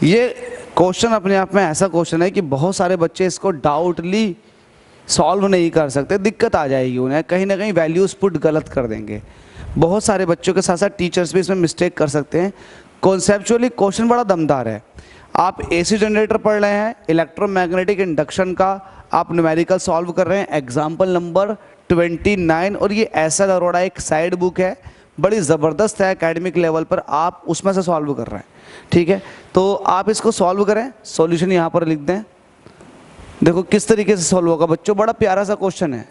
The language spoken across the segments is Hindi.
ये क्वेश्चन अपने आप में ऐसा क्वेश्चन है कि बहुत सारे बच्चे इसको डाउटली सॉल्व नहीं कर सकते, दिक्कत आ जाएगी उन्हें, कहीं ना कहीं वैल्यूज़ पुट गलत कर देंगे। बहुत सारे बच्चों के साथ साथ टीचर्स भी इसमें मिस्टेक कर सकते हैं। कॉन्सेप्चुअली क्वेश्चन बड़ा दमदार है। आप एसी जनरेटर पढ़ रहे हैं, इलेक्ट्रोमैग्नेटिक इंडक्शन का आप न्यूमेरिकल सॉल्व कर रहे हैं, एग्जाम्पल नंबर 29, और ये एस.एल. अरोड़ा एक साइड बुक है, बड़ी ज़बरदस्त है एकेडमिक लेवल पर, आप उसमें से सॉल्व कर रहे हैं। ठीक है, तो आप इसको सॉल्व करें, सॉल्यूशन यहाँ पर लिख दें। देखो किस तरीके से सॉल्व होगा बच्चों, बड़ा प्यारा सा क्वेश्चन है।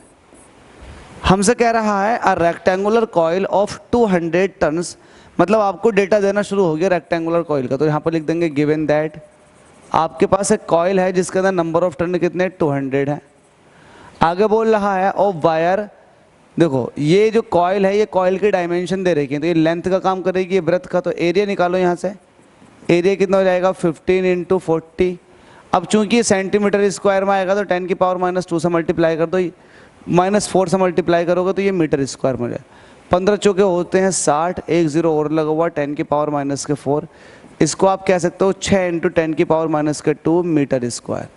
हमसे कह रहा है a rectangular coil of 200 turns, मतलब आपको डेटा देना शुरू हो गया रेक्टेंगुलर कॉइल का, तो यहाँ पर लिख देंगे गिवन दैट आपके पास एक कॉइल है जिसके अंदर नंबर ऑफ टर्न कितने 200 है। आगे बोल रहा है ऑफ वायर, देखो ये जो कॉइल है ये कॉइल की डायमेंशन दे रखी है, तो ये लेंथ का काम करेगी, ये ब्रेथ का, तो एरिया निकालो यहाँ से। एरिया कितना हो जाएगा 15 × 40। अब चूंकि ये सेंटीमीटर स्क्वायर में आएगा तो 10 की पावर -2 से मल्टीप्लाई कर दो, -4 से मल्टीप्लाई करोगे तो ये मीटर स्क्वायर में हो जाए। 15 चौके होते हैं 60, एक जीरो और लगा हुआ 10 की पावर -4। इसको आप कह सकते हो 6 × 10 की पावर -2 मीटर स्क्वायर।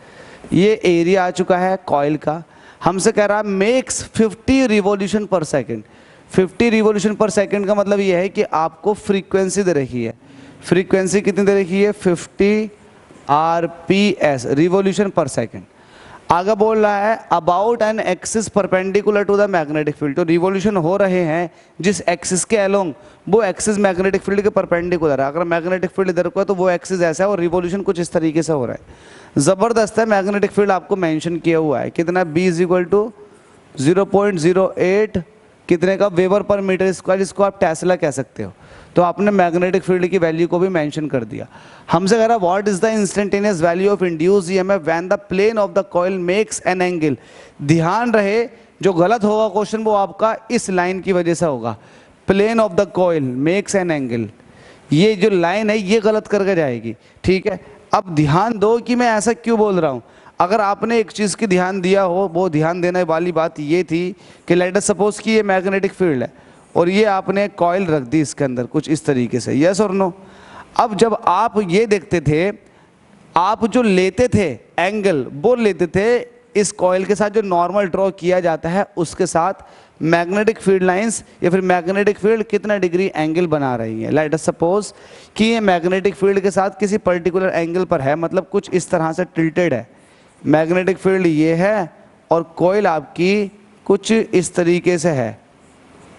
ये एरिया आ चुका है कॉइल का। हमसे कह रहा है मेक्स 50 रिवॉल्यूशन पर सेकेंड। 50 रिवॉल्यूशन पर सेकेंड का मतलब ये है कि आपको फ्रीक्वेंसी दे रखी है। फ्रीक्वेंसी कितनी दे रखी है 50 RPS, रिवॉल्यूशन पर सेकेंड। आगे बोल रहा है about an axis perpendicular to the magnetic field, तो रिवॉल्यूशन हो रहे हैं जिस एक्सिस के अलोंग, वो एक्सिस मैग्नेटिक फील्ड के परपेंडिकुलर है। अगर मैग्नेटिक फील्ड इधर को है तो वो एक्सिस ऐसा है और रिवॉल्यूशन कुछ इस तरीके से हो रहा है। ज़बरदस्त है, मैग्नेटिक फील्ड आपको मेंशन किया हुआ है, कितना B = 0.08 कितने का वेबर पर मीटर स्क्वायर, इसको आप टेस्ला कह सकते हो। तो आपने मैग्नेटिक फील्ड की वैल्यू को भी मेंशन कर दिया। हमसे कह रहा what is the instantaneous value of induced EMF when the plane of the coil makes an angle. ध्यान रहे जो गलत होगा क्वेश्चन वो आपका इस लाइन की वजह से होगा, plane of the coil makes an angle, ये जो लाइन है ये गलत करके जाएगी। ठीक है, अब ध्यान दो कि मैं ऐसा क्यों बोल रहा हूँ। अगर आपने एक चीज़ की ध्यान दिया हो, वो ध्यान देने वाली बात ये थी कि लेट अस सपोज कि ये मैग्नेटिक फील्ड है और ये आपने कॉइल रख दी इसके अंदर कुछ इस तरीके से, यस और नो। अब जब आप ये देखते थे, आप जो लेते थे एंगल वो लेते थे इस कॉइल के साथ जो नॉर्मल ड्रॉ किया जाता है उसके साथ मैग्नेटिक फील्ड लाइंस या फिर मैग्नेटिक फील्ड कितना डिग्री एंगल बना रही है। लेट अस सपोज कि ये मैग्नेटिक फील्ड के साथ किसी पर्टिकुलर एंगल पर है, मतलब कुछ इस तरह से टिल्टेड है। मैग्नेटिक फील्ड ये है और कॉइल आपकी कुछ इस तरीके से है,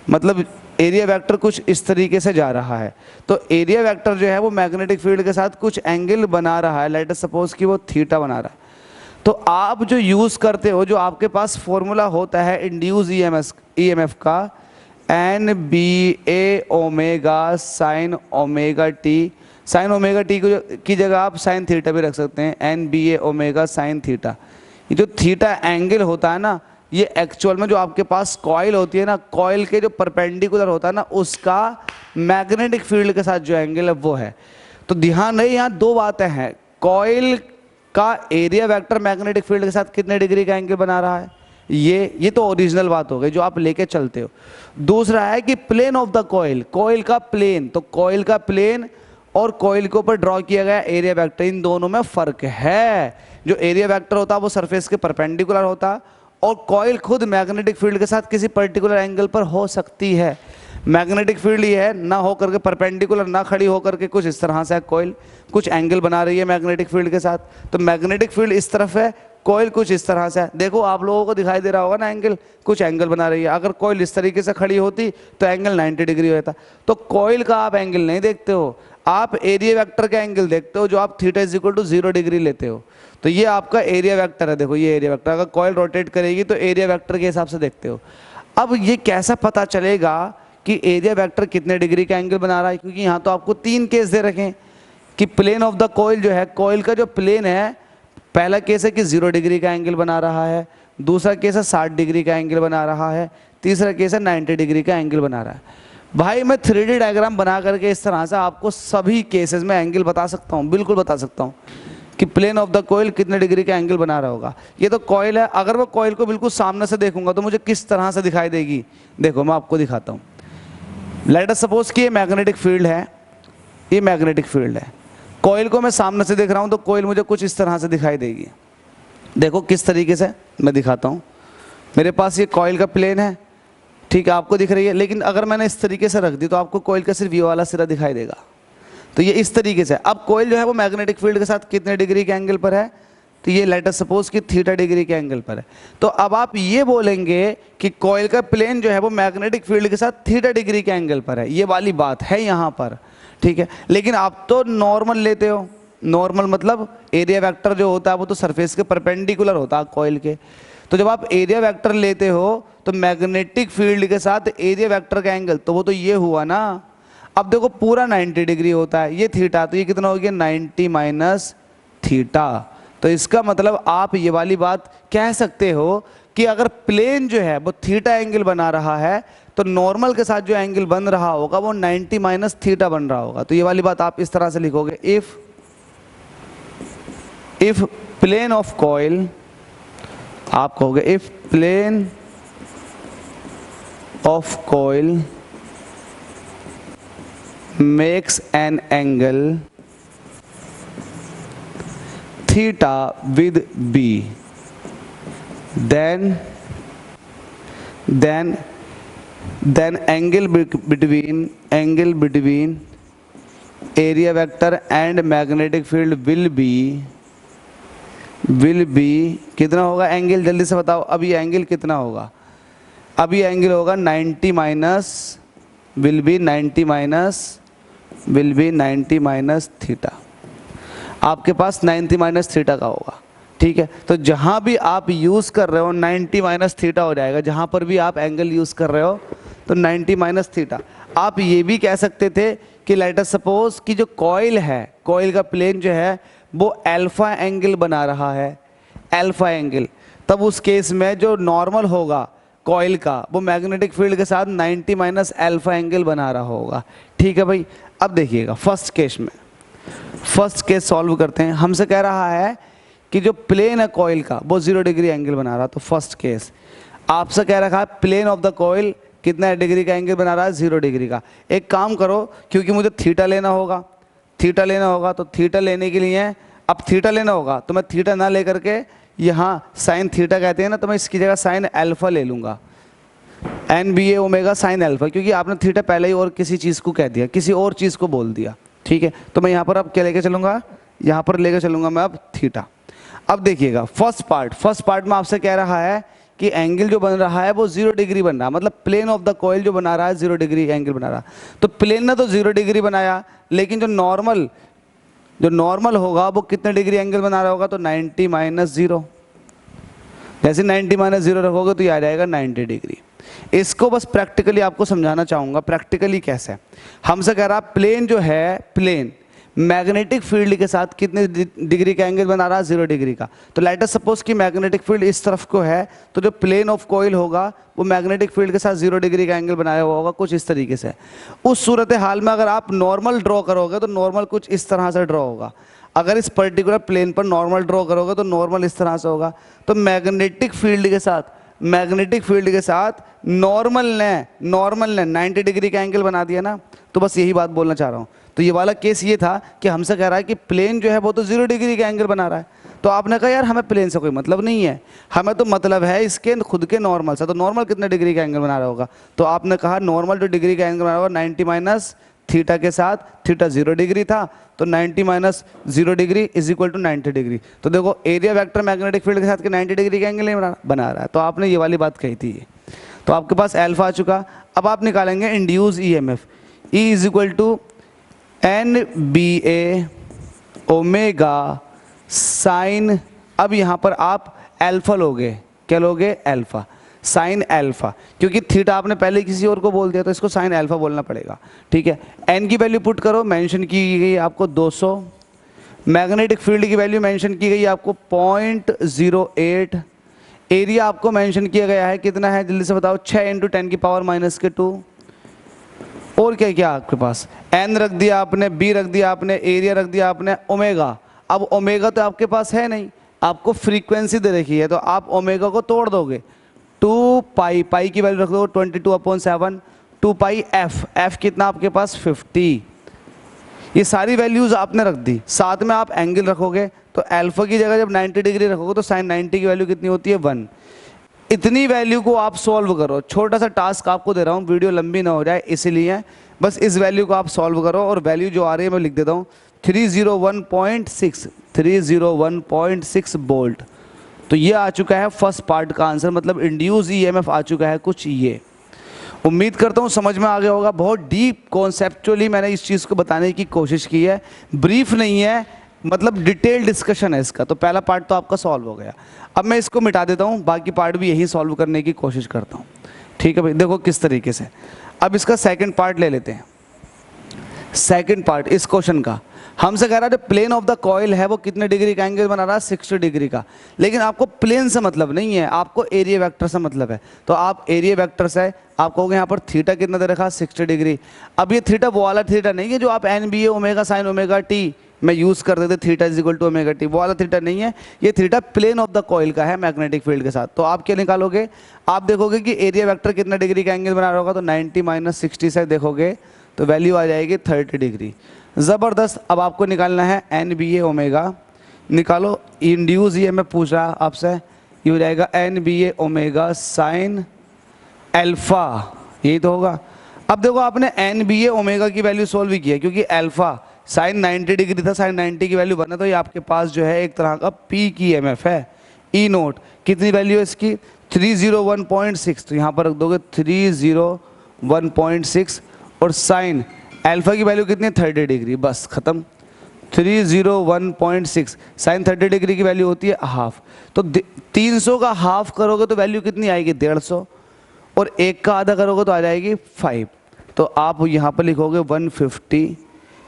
मतलब एरिया वेक्टर कुछ इस तरीके से जा रहा है। तो एरिया वेक्टर जो है वो मैग्नेटिक फील्ड के साथ कुछ एंगल बना रहा है, लेट अस सपोज कि वो थीटा बना रहा है। तो आप जो यूज़ करते हो, जो आपके पास फॉर्मूला होता है इंड्यूस ईएमएफ का, NBA ω sin ωt, sin ωt की जगह आप साइन थीटा भी रख सकते हैं, NBA ω sin थीटा। ये जो थीटा एंगल होता है ना, ये एक्चुअल में जो आपके पास कॉइल होती है ना, कॉइल के जो परपेंडिकुलर होता है ना उसका मैग्नेटिक फील्ड के साथ जो एंगल है वो है। तो ध्यान रहे यहाँ दो बातें हैं, कॉइल का एरिया वेक्टर मैग्नेटिक फील्ड के साथ कितने डिग्री का एंगल बना रहा है, ये तो ओरिजिनल बात हो गई जो आप लेके चलते हो। दूसरा है कि plane of the coil, coil का प्लेन, तो कॉइल का प्लेन और कॉइल के ऊपर ड्रॉ किया गया एरिया वेक्टर, इन दोनों में फर्क है। जो एरिया वेक्टर होता है वो सरफेस के परपेंडिकुलर होता है और कॉइल खुद मैग्नेटिक फील्ड के साथ किसी पर्टिकुलर एंगल पर हो सकती है। मैग्नेटिक फील्ड ये है ना हो करके परपेंडिकुलर, ना खड़ी हो करके कुछ इस तरह से है, कॉइल कुछ एंगल बना रही है मैग्नेटिक फील्ड के साथ। तो मैग्नेटिक फील्ड इस तरफ है, कॉइल कुछ इस तरह से है। देखो आप लोगों को दिखाई दे रहा होगा ना एंगल, कुछ एंगल बना रही है। अगर कॉइल इस तरीके से खड़ी होती तो एंगल 90 डिग्री होता। तो कॉइल का आप एंगल नहीं देखते हो, आप एरिया वेक्टर का एंगल देखते हो जो आप थीटा = 0 डिग्री लेते हो। तो ये आपका एरिया वेक्टर है, देखो ये एरिया वेक्टर, अगर कॉइल रोटेट करेगी तो एरिया वेक्टर के हिसाब से देखते हो। अब ये कैसा पता चलेगा कि एरिया वेक्टर कितने डिग्री का एंगल बना रहा है, क्योंकि यहाँ तो आपको 3 केस दे रखे हैं कि प्लेन ऑफ द कॉइल जो है, कॉइल का जो प्लेन है, पहला केस है कि 0 डिग्री का एंगल बना रहा है, दूसरा केस है 60 डिग्री का एंगल बना रहा है, तीसरा केस है 90 डिग्री का एंगल बना रहा है। भाई मैं 3D डायग्राम बना करके इस तरह से आपको सभी केसेस में एंगल बता सकता हूँ, बिल्कुल बता सकता हूँ कि प्लेन ऑफ द कॉइल कितने डिग्री का एंगल बना रहा होगा। ये तो कॉइल है, अगर मैं कॉइल को बिल्कुल सामने से देखूंगा तो मुझे किस तरह से दिखाई देगी, देखो मैं आपको दिखाता हूँ। लेट अस सपोज कि ये मैग्नेटिक फील्ड है, ये मैग्नेटिक फील्ड है, कॉइल को मैं सामने से देख रहा हूँ तो कॉइल मुझे कुछ इस तरह से दिखाई देगी। देखो किस तरीके से मैं दिखाता हूँ। मेरे पास ये कॉइल का प्लेन है, ठीक है, आपको दिख रही है, लेकिन अगर मैंने इस तरीके से रख दी तो आपको कॉइल का सिर्फ ये वाला सिरा दिखाई देगा। तो ये इस तरीके से, अब कॉइल जो है वो मैग्नेटिक फील्ड के साथ कितने डिग्री के एंगल पर है, तो ये लेट अस सपोज कि थीटा डिग्री के एंगल पर है। तो अब आप ये बोलेंगे कि कॉइल का प्लेन जो है वो मैग्नेटिक फील्ड के साथ थीटा डिग्री के एंगल पर है, ये वाली बात है यहाँ पर, ठीक है। लेकिन आप तो नॉर्मल लेते हो, नॉर्मल मतलब एरिया वेक्टर जो होता है वो तो सरफेस के परपेंडिकुलर होता है कॉइल के। तो जब आप एरिया वेक्टर लेते हो तो मैग्नेटिक फील्ड के साथ एरिया वेक्टर का एंगल तो वो तो ये हुआ ना। अब देखो पूरा 90 डिग्री होता है, ये थीटा, तो ये कितना हो गया 90 माइनस थीटा। तो इसका मतलब आप ये वाली बात कह सकते हो कि अगर प्लेन जो है वो थीटा एंगल बना रहा है तो नॉर्मल के साथ जो एंगल बन रहा होगा वो 90 माइनस थीटा बन रहा होगा। तो ये वाली बात आप इस तरह से लिखोगे, इफ प्लेन ऑफ कॉइल, आप कहोगे if plane of coil makes an angle theta with B, then angle between area vector and magnetic field will be कितना होगा एंगल, जल्दी से बताओ। अब ये एंगल कितना होगा, अब ये एंगल होगा 90 minus will be 90 minus theta. आपके पास 90 माइनस थीटा का होगा, ठीक है। तो जहाँ भी आप यूज़ कर रहे हो 90 माइनस थीटा हो जाएगा, जहाँ पर भी आप एंगल यूज़ कर रहे हो तो 90 माइनस थीटा। आप ये भी कह सकते थे कि लेट अस सपोज कि जो कॉइल है, कॉइल का प्लेन जो है वो अल्फा एंगल बना रहा है, अल्फा एंगल, तब उस केस में जो नॉर्मल होगा कॉइल का वो मैग्नेटिक फील्ड के साथ 90 माइनस अल्फा एंगल बना रहा होगा, ठीक है भाई। अब देखिएगा फर्स्ट केस सॉल्व करते हैं। हमसे कह रहा है कि जो प्लेन है कॉइल का वो 0 डिग्री एंगल बना रहा है। तो फर्स्ट केस आपसे कह रखा है प्लेन ऑफ द कॉइल कितना डिग्री का एंगल बना रहा है, 0 डिग्री का। एक काम करो, क्योंकि मुझे थीटा लेना होगा तो थीटा लेने के लिए, अब थीटा लेना होगा तो मैं थीटा ना लेकर के यहाँ साइन थीटा कहते हैं ना, तो मैं इसकी जगह साइन अल्फा ले लूँगा, NBA ओमेगा साइन अल्फा, क्योंकि आपने थीटा पहले ही और किसी चीज़ को कह दिया, किसी और चीज़ को बोल दिया, ठीक है। तो मैं यहाँ पर अब क्या लेके चलूँगा, यहाँ पर लेकर चलूँगा मैं अब थीटा। अब देखिएगा फर्स्ट पार्ट में आपसे कह रहा है कि एंगल जो बन रहा है वो 0 डिग्री बन रहा है, मतलब प्लेन ऑफ द कॉइल जो बना रहा है 0 डिग्री एंगल बना रहा है। तो प्लेन ने तो 0 डिग्री बनाया, लेकिन जो नॉर्मल होगा वो कितने डिग्री एंगल बना रहा होगा, तो 90 माइनस 0। जैसे 90 माइनस 0 रखोगे तो ये आ जाएगा 90 डिग्री। इसको बस प्रैक्टिकली आपको समझाना चाहूँगा, प्रैक्टिकली कैसे। हमसे कह रहा प्लेन जो है, प्लेन मैग्नेटिक फील्ड के साथ कितने डिग्री का एंगल बना रहा है, 0 डिग्री का। तो लेट अस सपोज कि मैग्नेटिक फील्ड इस तरफ को है, तो जो प्लेन ऑफ कॉइल होगा वो मैग्नेटिक फील्ड के साथ 0 डिग्री का एंगल बनाया हुआ होगा कुछ इस तरीके से। उस सूरत हाल में अगर आप नॉर्मल ड्रॉ करोगे तो नॉर्मल कुछ इस तरह से ड्रॉ होगा। अगर इस पर्टिकुलर प्लेन पर नॉर्मल ड्रॉ करोगे तो नॉर्मल इस तरह से होगा। तो मैग्नेटिक फील्ड के साथ नॉर्मल ने 90 डिग्री का एंगल बना दिया ना। तो बस यही बात बोलना चाह रहा हूँ। तो ये वाला केस ये था कि हमसे कह रहा है कि प्लेन जो है वो तो 0 डिग्री का एंगल बना रहा है। तो आपने कहा यार हमें प्लेन से कोई मतलब नहीं है, हमें तो मतलब है इसके खुद के नॉर्मल से। तो नॉर्मल कितने डिग्री का एंगल बना रहा होगा, तो आपने कहा नॉर्मल जो डिग्री का एंगल बना रहा होगा 90 माइनस थीटा के साथ, थीटा 0 डिग्री था तो 90 minus 0 degree is equal to 90 degree. तो देखो एरिया वेक्टर मैग्नेटिक फील्ड के साथ के 90 डिग्री का एंगल नहीं बना रहा है। तो आपने ये वाली बात कही थी। तो आपके पास अल्फा आ चुका। अब आप निकालेंगे induce EMF, E is equal to NBA omega sine. अब यहाँ पर आप अल्फा लोगे, क्या लोगे, अल्फा, साइन अल्फा, क्योंकि थीटा आपने पहले किसी और को बोल दिया तो इसको साइन अल्फा बोलना पड़ेगा, ठीक है। एन की वैल्यू पुट करो, मेंशन की गई आपको 200। मैग्नेटिक फील्ड की वैल्यू मेंशन की गई आपको 0.08। एरिया आपको मेंशन किया गया है, कितना है जल्दी से बताओ, 6 × 10⁻²। और क्या क्या आपके पास, एन रख दिया आपने, बी रख दिया आपने, एरिया रख दिया आपने, ओमेगा। अब ओमेगा तो आपके पास है नहीं, आपको फ्रीक्वेंसी दे रखी है, तो आप ओमेगा को तोड़ दोगे। 2 पाई, पाई की वैल्यू रख दो 22/7, 2 पाई एफ, एफ कितना आपके पास 50। ये सारी वैल्यूज़ आपने रख दी, साथ में आप एंगल रखोगे तो अल्फा की जगह जब 90 डिग्री रखोगे तो साइन 90 की वैल्यू कितनी होती है 1। इतनी वैल्यू को आप सॉल्व करो। छोटा सा टास्क आपको दे रहा हूँ, वीडियो लंबी ना हो जाए इसीलिए, बस इस वैल्यू को आप सॉल्व करो और वैल्यू जो आ रही है मैं लिख देता हूँ 301.6 वोल्ट। तो ये आ चुका है फर्स्ट पार्ट का आंसर, मतलब इंड्यूस ईएमएफ आ चुका है कुछ ये। उम्मीद करता हूँ समझ में आ गया होगा। बहुत डीप कॉन्सेप्चुअली मैंने इस चीज़ को बताने की कोशिश की है, ब्रीफ नहीं है, मतलब डिटेल डिस्कशन है इसका। तो पहला पार्ट तो आपका सॉल्व हो गया। अब मैं इसको मिटा देता हूँ, बाकी पार्ट भी यही सॉल्व करने की कोशिश करता हूँ। ठीक है भाई, देखो किस तरीके से। अब इसका सेकंड पार्ट ले लेते हैं। सेकंड पार्ट इस क्वेश्चन का हमसे कह रहा है प्लेन ऑफ द कॉइल है वो कितने डिग्री का एंगल बना रहा है 60 डिग्री का। लेकिन आपको प्लेन से मतलब नहीं है, आपको एरिया वेक्टर से मतलब है। तो आप एरिया वेक्टर से आप कहोगे यहाँ पर थीटा कितना दे रखा 60 डिग्री। अब ये थीटा वो वाला थीटा नहीं है जो आप NBA omega sine omega T में यूज़ कर देते, theta is equal to omega T, वो वाला थीटा नहीं है। ये theta plane of the coil का है मैग्नेटिक फील्ड के साथ। तो आप क्या निकालोगे, आप देखोगे कि एरिया वेक्टर कितना डिग्री का एंगल बना रहा होगा, तो 90 माइनस 60 से देखोगे तो वैल्यू आ जाएगी 30 डिग्री। ज़बरदस्त। अब आपको निकालना है NBA ओमेगा, निकालो। इंड्यूस ये मैं पूछ रहा आपसे, ये हो जाएगा NBA ओमेगा साइन अल्फा, यही तो होगा। अब देखो आपने NBA ओमेगा की वैल्यू सोल्व भी किया, क्योंकि अल्फा साइन 90 डिग्री था, साइन 90 की वैल्यू बना, तो ये आपके पास जो है एक तरह का P की EMF है, E नोट। कितनी वैल्यू है इसकी 301.6, तो यहाँ पर रख दोगे 301.6 और साइन अल्फा की वैल्यू कितनी है 30 डिग्री, बस खत्म। 301.6 साइन 30 डिग्री की वैल्यू होती है हाफ। तो 300 का हाफ करोगे तो वैल्यू कितनी आएगी 150, और 1 का आधा करोगे तो आ जाएगी 5। तो आप यहाँ पर लिखोगे 150,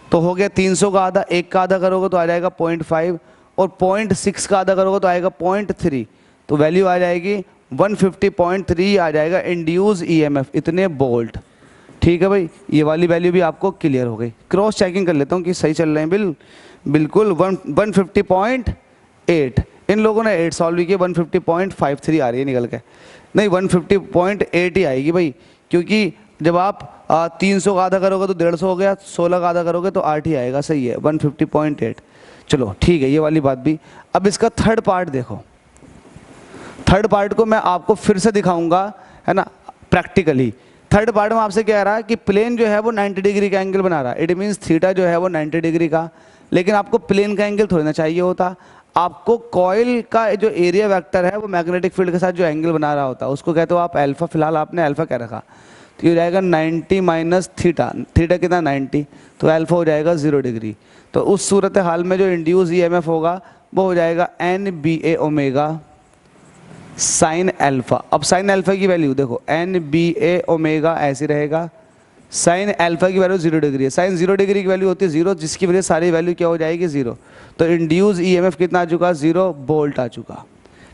तो हो गया 300 का आधा, 1 का आधा करोगे तो आ जाएगा 0.5, और 0.6 का आधा करोगे तो आएगा 0.3। तो वैल्यू आ जाएगी 150.3 आ जाएगा इंड्यूस EMF, इतने वोल्ट। ठीक है भाई, ये वाली वैल्यू भी आपको क्लियर हो गई। क्रॉस चेकिंग कर लेता हूँ कि सही चल रहे हैं। बिल्कुल 150.8, इन लोगों ने 8 सॉल्व किया, 150.53 आ रही है निकल के, नहीं 150.8 ही आएगी भाई, क्योंकि जब आप 300 का आधा करोगे तो 150 हो गया, 16 का आधा करोगे तो 8 ही आएगा, सही है 150.8। चलो ठीक है, ये वाली बात भी। अब इसका थर्ड पार्ट देखो, थर्ड पार्ट को मैं आपको फिर से दिखाऊंगा, है ना, प्रैक्टिकली। थर्ड पार्ट में आपसे कह रहा है कि प्लेन जो है वो 90 डिग्री का एंगल बना रहा है, इट मीन्स थीटा जो है वो 90 डिग्री का। लेकिन आपको प्लेन का एंगल थोड़ी ना चाहिए होता, आपको कॉइल का जो एरिया वेक्टर है वो मैग्नेटिक फील्ड के साथ जो एंगल बना रहा होता है उसको कहते हो आप अल्फा। फिलहाल आपने अल्फा कह रखा, तो ये हो जाएगा 90 माइनस थीटा, थीटा कितना 90, तो अल्फा हो जाएगा 0 डिग्री। तो उस सूरत हाल में जो इंड्यूस EMF होगा वो हो जाएगा NBA ओमेगा साइन अल्फा। अब साइन अल्फा की वैल्यू देखो, NBA ओमेगा ऐसे रहेगा, साइन अल्फा की वैल्यू 0 डिग्री है, साइन 0 डिग्री की वैल्यू होती है 0, जिसकी वजह से सारी वैल्यू क्या हो जाएगी 0। तो इंड्यूस EMF कितना आ चुका 0 वोल्ट आ चुका।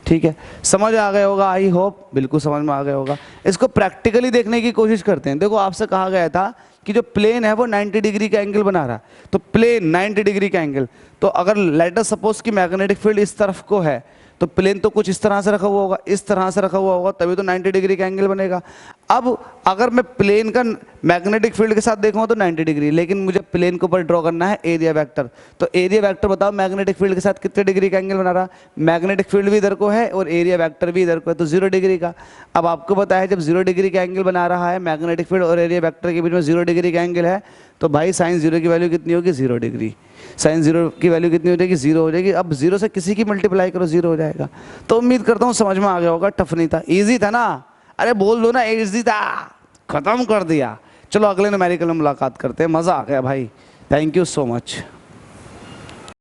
ठीक है, समझ आ गया होगा, आई होप बिल्कुल समझ में आ गया होगा। इसको प्रैक्टिकली देखने की कोशिश करते हैं। देखो आपसे कहा गया था कि जो प्लेन है वो 90 डिग्री का एंगल बना रहा है, तो प्लेन 90 डिग्री का एंगल, तो अगर लेट अस सपोज कि मैग्नेटिक फील्ड इस तरफ को है तो प्लेन तो कुछ इस तरह से रखा हुआ होगा, इस तरह से रखा हुआ होगा, तभी तो 90 डिग्री का एंगल बनेगा। अब अगर मैं प्लेन का मैग्नेटिक फील्ड के साथ देखूँ तो 90 डिग्री, लेकिन मुझे प्लेन के ऊपर ड्रॉ करना है एरिया वेक्टर। तो एरिया वेक्टर बताओ मैग्नेटिक फील्ड के साथ कितने डिग्री का एंगल बना रहा, मैग्नेटिक फील्ड भी इधर को है और एरिया वेक्टर भी इधर को है, तो 0 डिग्री का। अब आपको पता है जब 0 डिग्री का एंगल बना रहा है मैग्नेटिक फील्ड और एरिया वेक्टर के बीच में 0 डिग्री का एंगल है, तो भाई साइन 0 की वैल्यू कितनी होगी 0 डिग्री। साइन 0 की वैल्यू कितनी हो जाएगी 0 हो जाएगी। अब 0 से किसी की मल्टीप्लाई करो 0 हो जाएगा। तो उम्मीद करता हूँ समझ में आ गया होगा, टफ नहीं था, इजी था ना। अरे बोल दो ना इजी था, खत्म कर दिया। चलो अगले न्यूमेरिकल में मुलाकात करते हैं, मज़ा आ गया भाई। Thank you so much.